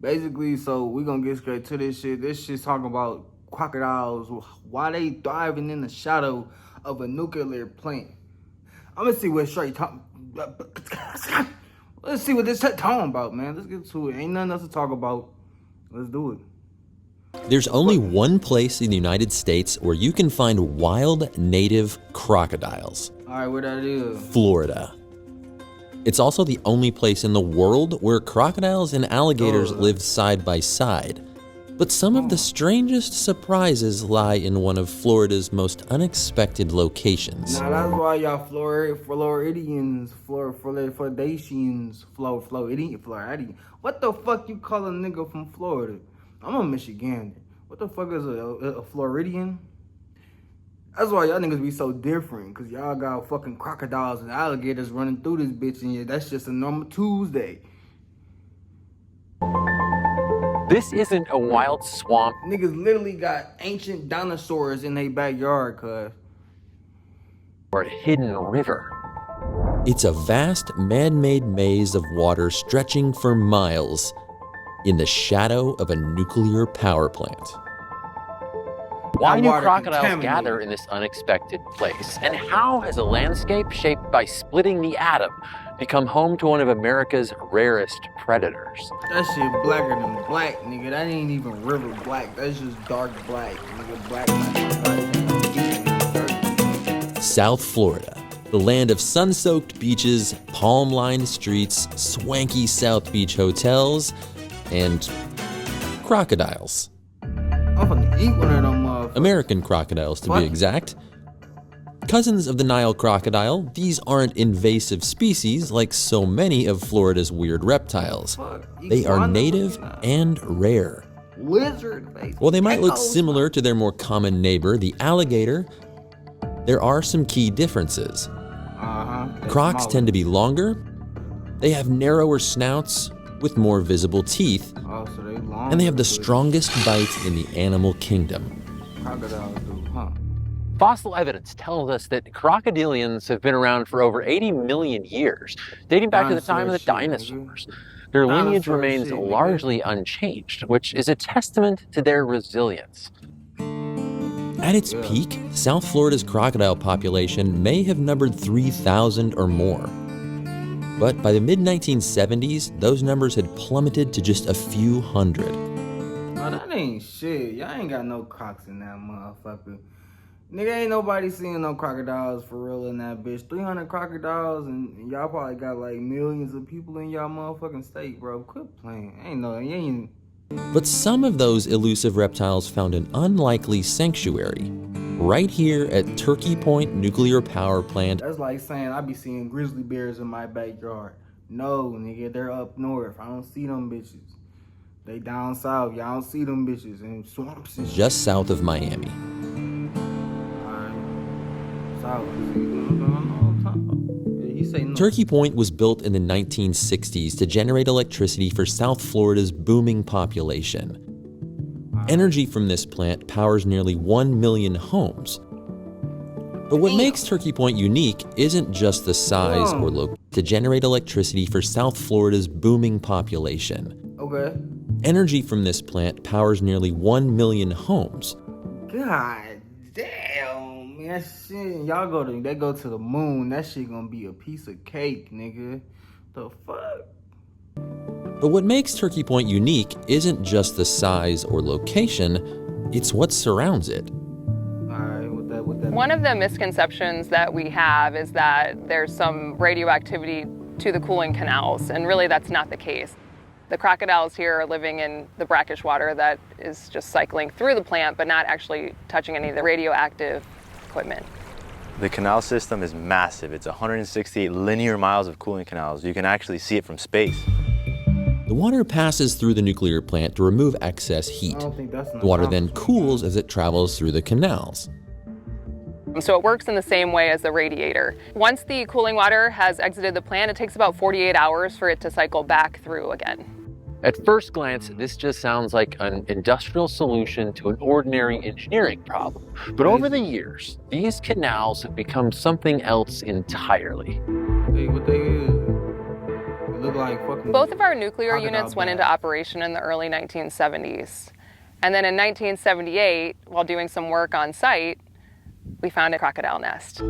Basically, so we gonna get straight to this shit. This shit's talking about crocodiles, why they thriving in the shadow of a nuclear plant. I'm gonna see what straight talk. Let's see what this shit talking about, man. Let's get to it. Ain't nothing else to talk about. Let's do it. There's only one place in the United States where you can find wild native crocodiles. All right, where that is? Florida. It's also the only place in the world where crocodiles and alligators live side by side. But some of the strangest surprises lie in one of Florida's most unexpected locations. Now that's why y'all Floridians, what the fuck you call a nigga from Florida? I'm a Michigander. What the fuck is a Floridian? That's why y'all niggas be so different, cause y'all got fucking crocodiles and alligators running through this bitch, and yeah, that's just a normal Tuesday. This isn't a wild swamp. Niggas literally got ancient dinosaurs in their backyard, cuz. Or a hidden river. It's a vast man-made maze of water stretching for miles in the shadow of a nuclear power plant. Why do crocodiles gather in this unexpected place? And how has a landscape shaped by splitting the atom become home to one of America's rarest predators? That shit blacker than black, nigga. That ain't even river black. That's just dark black, nigga. Black. South Florida, the land of sun-soaked beaches, palm-lined streets, swanky South Beach hotels, and crocodiles. I'm gonna eat one of them motherfuckers. American crocodiles, to be exact. Cousins of the Nile crocodile, these aren't invasive species like so many of Florida's weird reptiles. They are native and rare. Lizard face. While they might look similar to their more common neighbor, the alligator, there are some key differences. Crocs tend to be longer, they have narrower snouts with more visible teeth, and they have the strongest bite in the animal kingdom. Crocodiles do, huh? Fossil evidence tells us that crocodilians have been around for over 80 million years, dating back to the time of the dinosaurs. Their lineage remains largely unchanged, which is a testament to their resilience. At its peak, South Florida's crocodile population may have numbered 3,000 or more. But by the mid-1970s, those numbers had plummeted to just a few hundred. Oh, that ain't shit. Y'all ain't got no crocs in that motherfucker. Nigga, ain't nobody seeing no crocodiles for real in that bitch. 300 crocodiles, and y'all probably got like millions of people in y'all motherfucking state, bro. Quit playing. Ain't. But some of those elusive reptiles found an unlikely sanctuary right here at Turkey Point Nuclear Power Plant. That's like saying I be seeing grizzly bears in my backyard. No, nigga, they're up north. I don't see them bitches. They down south. Y'all don't see them bitches in swamps and shit. Just south of Miami. South. Turkey Point was built in the 1960s to generate electricity for South Florida's booming population. Energy from this plant powers nearly 1 million homes. But what makes Turkey Point unique isn't just the size or location to generate electricity for South Florida's booming population. Okay. Energy from this plant powers nearly 1 million homes. God damn, man, that shit. They go to the moon. That shit gonna be a piece of cake, nigga. The fuck? But what makes Turkey Point unique isn't just the size or location, it's what surrounds it. One of the misconceptions that we have is that there's some radioactivity to the cooling canals, and really that's not the case. The crocodiles here are living in the brackish water that is just cycling through the plant, but not actually touching any of the radioactive equipment. The canal system is massive. It's 168 linear miles of cooling canals. You can actually see it from space. The water passes through the nuclear plant to remove excess heat. The water then cools as it travels through the canals. So it works in the same way as the radiator. Once the cooling water has exited the plant, it takes about 48 hours for it to cycle back through again. At first glance, this just sounds like an industrial solution to an ordinary engineering problem. But over the years, these canals have become something else entirely. look like fucking. Both of our nuclear crocodile units went into bags. operation in the early 1970s. And then in 1978, while doing some work on site, we found a crocodile nest.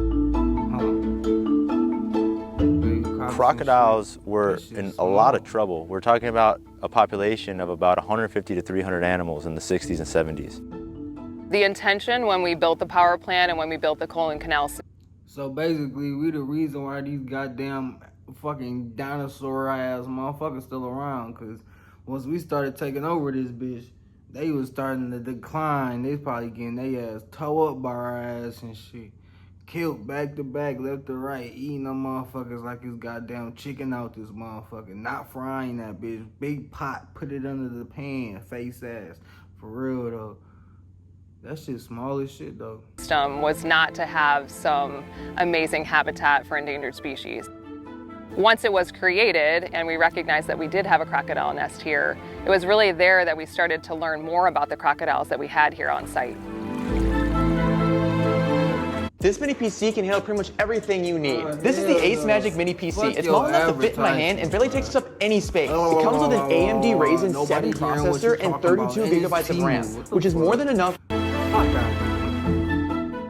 Crocodiles were in a lot of trouble. We're talking about a population of about 150 to 300 animals in the 60s and 70s. The intention when we built the power plant and when we built the Colon Canal. So basically, we the reason why these goddamn fucking dinosaur ass motherfuckers still around. Cause once we started taking over this bitch, they was starting to decline. They was probably getting their ass towed up by our ass and shit. Killed back to back, left to right, eating them motherfuckers like it's goddamn chicken out this motherfucker. Not frying that bitch. Big pot, put it under the pan, face ass. For real though. That shit small as shit though. System was not to have some amazing habitat for endangered species. Once it was created and we recognized that we did have a crocodile nest here, it was really there that we started to learn more about the crocodiles that we had here on site. This mini PC can handle pretty much everything you need. This is the Ace Magic Mini PC. It's small enough to fit in my hand and barely takes up any space. It comes with an AMD Ryzen 7 processor and 32 gigabytes of RAM, which is more than enough.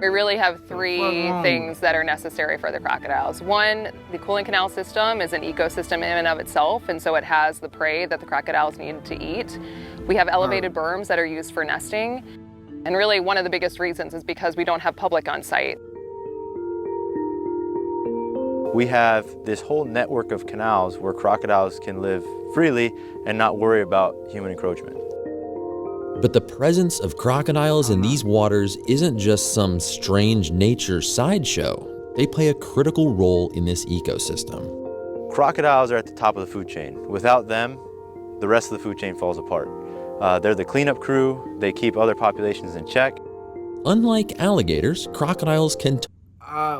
We really have three things that are necessary for the crocodiles. One, the Colon Canal system is an ecosystem in and of itself, and so it has the prey that the crocodiles need to eat. We have elevated berms that are used for nesting. And really one of the biggest reasons is because we don't have public on site. We have this whole network of canals where crocodiles can live freely and not worry about human encroachment. But the presence of crocodiles in these waters isn't just some strange nature sideshow. They play a critical role in this ecosystem. Crocodiles are at the top of the food chain. Without them, the rest of the food chain falls apart. They're the cleanup crew. They keep other populations in check. Unlike alligators, crocodiles can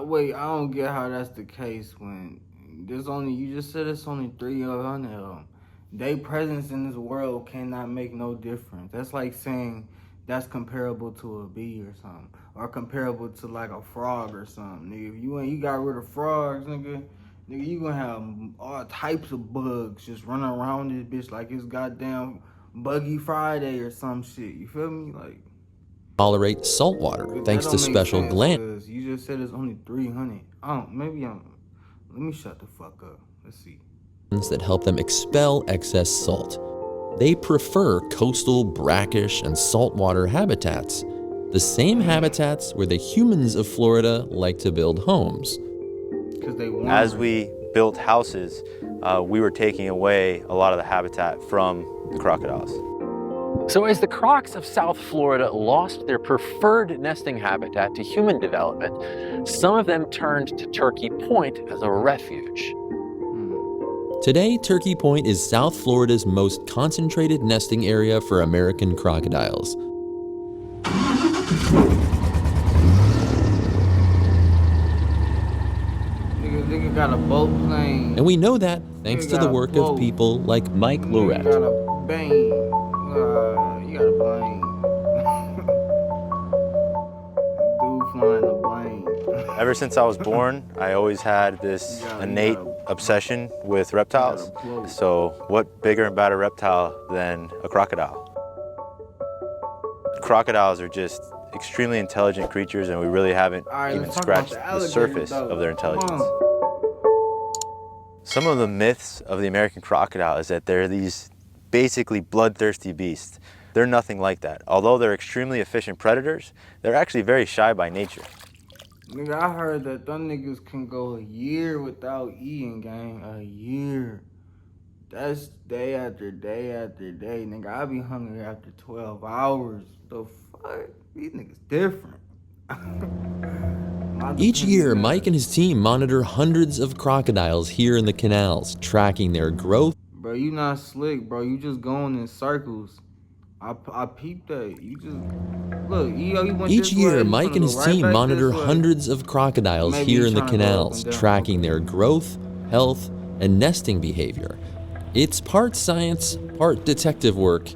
Wait, I don't get how that's the case when there's only, you just said it's only 300 of them. Their presence in this world cannot make no difference. That's like saying that's comparable to a bee or something, or comparable to like a frog or something. Nigga, if you got rid of frogs, nigga, you gonna have all types of bugs just running around this bitch like it's goddamn Buggy Friday or some shit. You feel me? Like, tolerate salt water thanks to special glands. You just said it's only 300. Let me shut the fuck up. Let's see. That help them expel excess salt. They prefer coastal, brackish, and saltwater habitats, the same habitats where the humans of Florida like to build homes. As we built houses, we were taking away a lot of the habitat from the crocodiles. So as the crocs of South Florida lost their preferred nesting habitat to human development, some of them turned to Turkey Point as a refuge. Today, Turkey Point is South Florida's most concentrated nesting area for American crocodiles. Nigga got a boat plane. And we know that thanks to the work of people like Mike Lorette. You got a bang. You got a plane. Dude flying a plane. Ever since I was born, I always had this innate obsession with reptiles. So what bigger and badder reptile than a crocodile? Crocodiles are just extremely intelligent creatures, and we really haven't even scratched the surface of their intelligence. Some of the myths of the American crocodile is that they're these basically bloodthirsty beasts. They're nothing like that. Although they're extremely efficient predators, they're actually very shy by nature. Nigga, I heard that them niggas can go a year without eating, gang. A year. That's day after day after day. Nigga, I be hungry after 12 hours. The fuck? These niggas different. Each year, Mike and his team monitor hundreds of crocodiles here in the canals, tracking their growth. Bro, you not slick, bro. You just going in circles. I peeped that. You just look. You went Each this year, way, Mike and his right team back monitor this way. hundreds of crocodiles Maybe here he's in the trying to go up canals, and down. tracking their growth, health, and nesting behavior. It's part science, part detective work,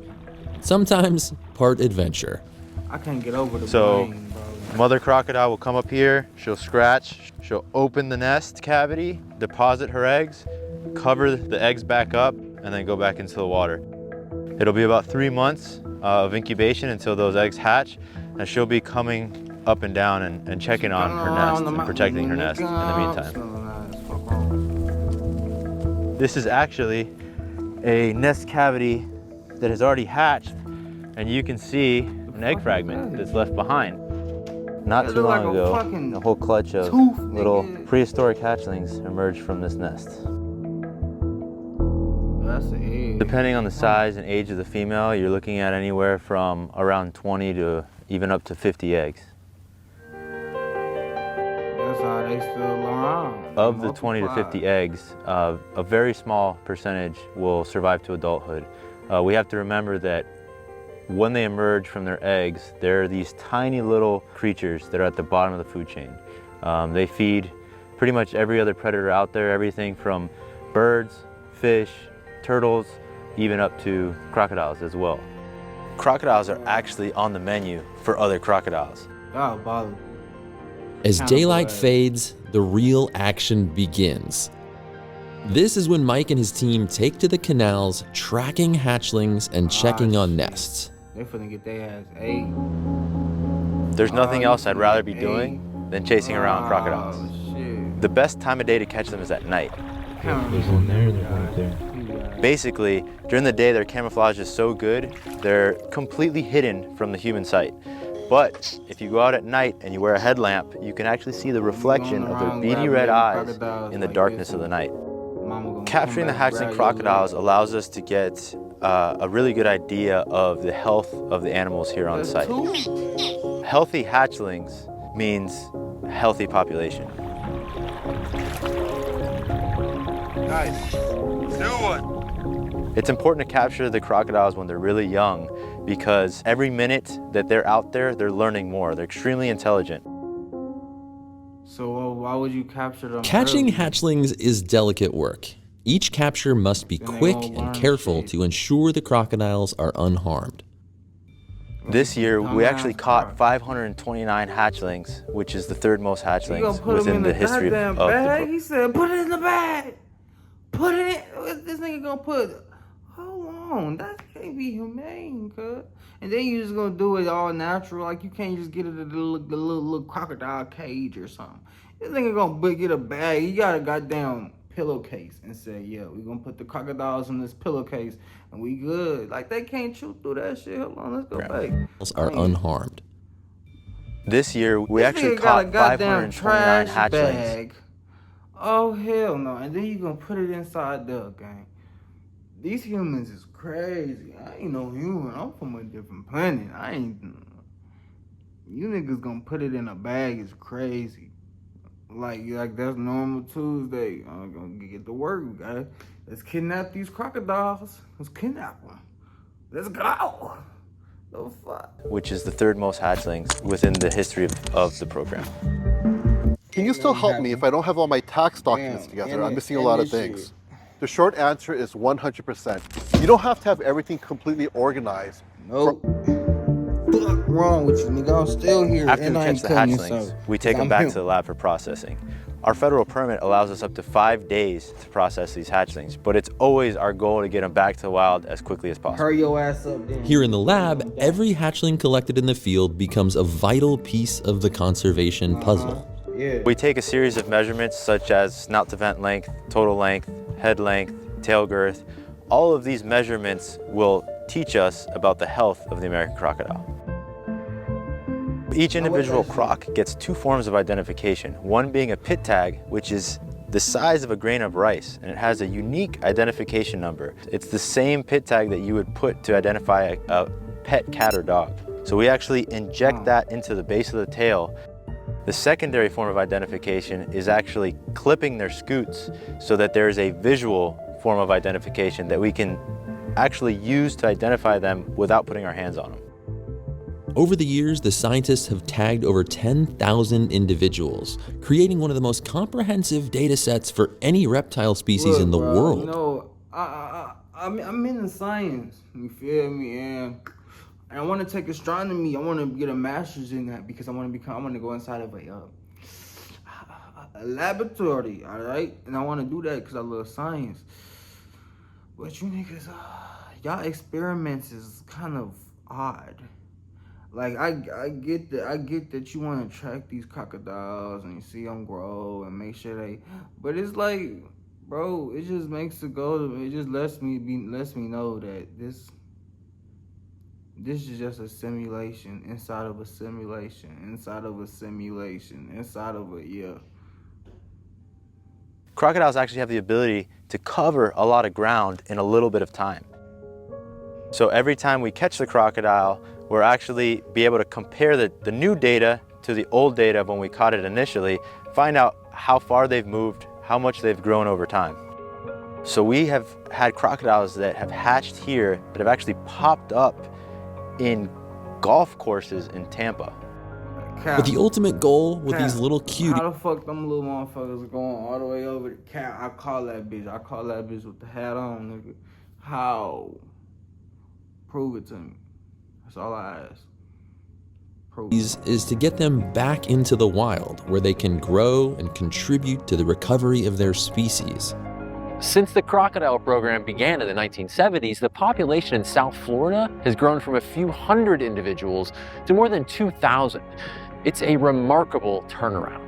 sometimes part adventure. I can't get over the So, brain, bro. mother crocodile will come up here, she'll scratch, she'll open the nest cavity, deposit her eggs, cover the eggs back up, and then go back into the water. It'll be about 3 months of incubation until those eggs hatch, and she'll be coming up and down and checking on her nest and protecting her nest in the meantime. This is actually a nest cavity that has already hatched, and you can see an egg fragment that's left behind. Not too long ago, a whole clutch of little prehistoric hatchlings emerged from this nest. That's an egg. Depending on the size and age of the female, you're looking at anywhere from around 20 to even up to 50 eggs. That's how they still around. Of the 20 to 50 eggs, a very small percentage will survive to adulthood. We have to remember that when they emerge from their eggs, they're these tiny little creatures that are at the bottom of the food chain. They feed pretty much every other predator out there, everything from birds, fish, turtles, even up to crocodiles as well. Crocodiles are actually on the menu for other crocodiles. Oh, bother. As daylight fades, the real action begins. This is when Mike and his team take to the canals, tracking hatchlings and checking on nests. They finna get their ass ate. There's nothing else I'd rather be doing than chasing around crocodiles. Shit. The best time of day to catch them is at night. There's one there, there's one there. Basically, during the day, their camouflage is so good, they're completely hidden from the human sight. But if you go out at night and you wear a headlamp, you can actually see the reflection of their beady red eyes in the darkness of the night. Capturing the hatchling crocodiles allows us to get a really good idea of the health of the animals here on site. Healthy hatchlings means healthy population. Nice. New one. It's important to capture the crocodiles when they're really young because every minute that they're out there, they're learning more. They're extremely intelligent. So why would you capture them? Catching early? hatchlings is delicate work. Each capture must be quick and careful to ensure the crocodiles are unharmed. This year, we actually caught 529 hatchlings, which is the third most hatchlings within the history of the bag. He said, put it in the bag. Put it in. This nigga gonna put. Hold on, that can't be humane, cuz. And then you just gonna do it all natural, like you can't just get it in a little crocodile cage or something. This nigga gonna get a bag. He got a goddamn pillowcase and say, yeah, we gonna put the crocodiles in this pillowcase and we good. Like they can't chew through that shit. Hold on, let's go back. Are unharmed. This year, we actually caught 529 hatchlings. Bag. Oh hell no! And then you gonna put it inside the gang. These humans is crazy. I ain't no human. I'm from a different planet. I ain't. You niggas gonna put it in a bag is crazy. Like that's normal Tuesday. I'm gonna get to work, guys. Let's kidnap these crocodiles. Let's kidnap them. Let's go. The fuck? Which is the third most hatchlings within the history of the program. Can you still help me if I don't have all my tax documents together? I'm missing a lot of things. The short answer is 100%. You don't have to have everything completely organized. Nope. What's wrong with you, nigga? I'm still here. After we catch the hatchlings, we take them back to the lab for processing. Our federal permit allows us up to 5 days to process these hatchlings, but it's always our goal to get them back to the wild as quickly as possible. Hurry your ass up then. Here in the lab, every hatchling collected in the field becomes a vital piece of the conservation puzzle. Yeah. We take a series of measurements such as snout to vent length, total length, head length, tail girth. All of these measurements will teach us about the health of the American crocodile. Each individual croc gets 2 forms of identification, one being a pit tag, which is the size of a grain of rice, and it has a unique identification number. It's the same pit tag that you would put to identify a pet cat or dog. So we actually inject that into the base of the tail. The secondary form of identification is actually clipping their scutes so that there is a visual form of identification that we can actually use to identify them without putting our hands on them. Over the years, the scientists have tagged over 10,000 individuals, creating one of the most comprehensive data sets for any reptile species in the world. You know, I'm into science, you feel me? And I want to take astronomy. I want to get a master's in that because I want to go inside of laboratory, all right? And I want to do that because I love science. But you niggas, y'all experiments is kind of odd. Like I get that you want to track these crocodiles and you see them grow and make sure they, but it's like, bro, it just makes it go. It just lets me know that this is just a simulation inside of a simulation inside of a simulation inside of a yeah. Crocodiles actually have the ability to cover a lot of ground in a little bit of time. So every time we catch the crocodile, we're actually be able to compare the new data to the old data of when we caught it initially, find out how far they've moved, how much they've grown over time. So we have had crocodiles that have hatched here that have actually popped up in golf courses in Tampa. But the ultimate goal with these little cuties... How the fuck them little motherfuckers going all the way over the cat? I call that bitch with the hat on, nigga. How? Prove it to me. That's all I ask. Is to get them back into the wild where they can grow and contribute to the recovery of their species. Since the crocodile program began in the 1970s, the population in South Florida has grown from a few hundred individuals to more than 2,000. It's a remarkable turnaround.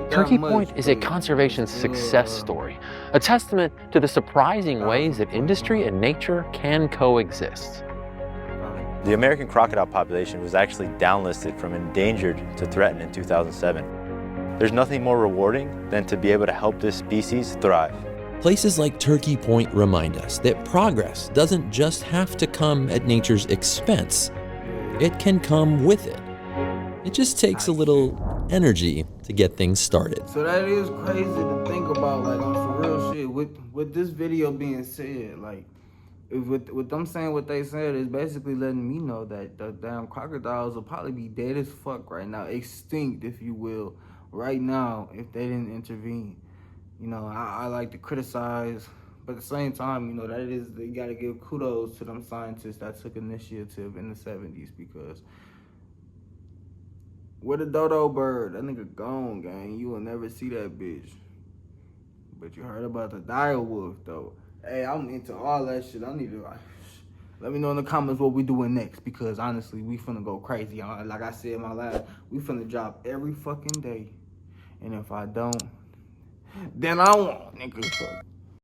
Turkey Point is a conservation success story, a testament to the surprising ways that industry and nature can coexist. The American crocodile population was actually downlisted from endangered to threatened in 2007. There's nothing more rewarding than to be able to help this species thrive. Places like Turkey Point remind us that progress doesn't just have to come at nature's expense. It can come with it. It just takes a little energy to get things started. So that is crazy to think about, like, on some real shit. With this video being said, like, with them saying what they said, is basically letting me know that the damn crocodiles will probably be dead as fuck right now, extinct, if you will, right now, if they didn't intervene. You know, I like to criticize, but at the same time, you know, you gotta give kudos to them scientists that took initiative in the 70s, because where the dodo bird? That nigga gone, gang. You will never see that bitch. But you heard about the dire wolf, though. Hey, I'm into all that shit. I need to, let me know in the comments what we doing next, because honestly, we finna go crazy. Like I said in my last, we finna drop every fucking day. And if I don't, then I won't, nigga.